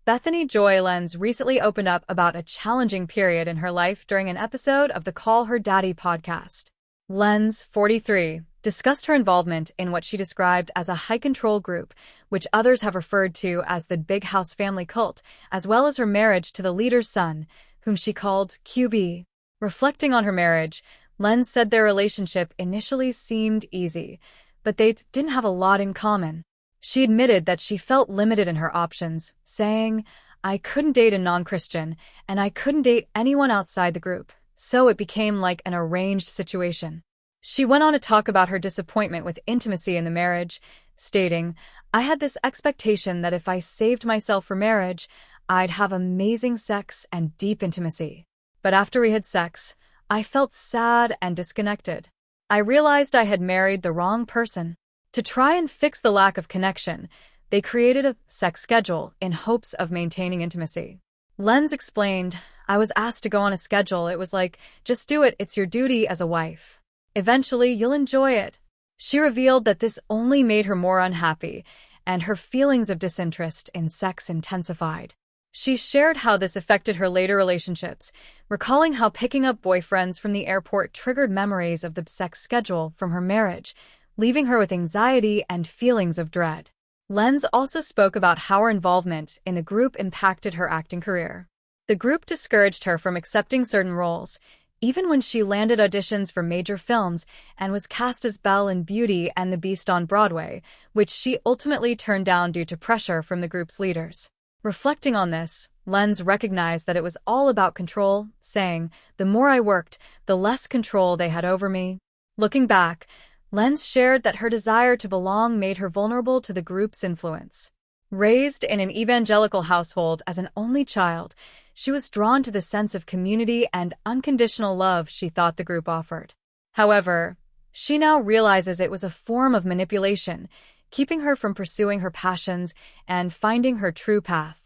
Bethany Joy Lenz recently opened up about a challenging period in her life during an episode of the Call Her Daddy podcast. Lenz, 43, discussed her involvement in what she described as a high-control group, which others have referred to as the Big House family cult, as well as her marriage to the leader's son, whom she called QB. Reflecting on her marriage, Lenz said their relationship initially seemed easy, but they didn't have a lot in common. She admitted that she felt limited in her options, saying, "I couldn't date a non-Christian, and I couldn't date anyone outside the group, so it became like an arranged situation." She went on to talk about her disappointment with intimacy in the marriage, stating, "I had this expectation that if I saved myself for marriage, I'd have amazing sex and deep intimacy. But after we had sex, I felt sad and disconnected. I realized I had married the wrong person." To try and fix the lack of connection, they created a sex schedule in hopes of maintaining intimacy. Lenz explained, "I was asked to go on a schedule. It was like, just do it, it's your duty as a wife. Eventually, you'll enjoy it." She revealed that this only made her more unhappy, and her feelings of disinterest in sex intensified. She shared how this affected her later relationships, recalling how picking up boyfriends from the airport triggered memories of the sex schedule from her marriage, leaving her with anxiety and feelings of dread. Lenz also spoke about how her involvement in the group impacted her acting career. The group discouraged her from accepting certain roles, even when she landed auditions for major films and was cast as Belle in Beauty and the Beast on Broadway, which she ultimately turned down due to pressure from the group's leaders. Reflecting on this, Lenz recognized that it was all about control, saying, "The more I worked, the less control they had over me." Looking back, Lenz shared that her desire to belong made her vulnerable to the group's influence. Raised in an evangelical household as an only child, she was drawn to the sense of community and unconditional love she thought the group offered. However, she now realizes it was a form of manipulation, keeping her from pursuing her passions and finding her true path.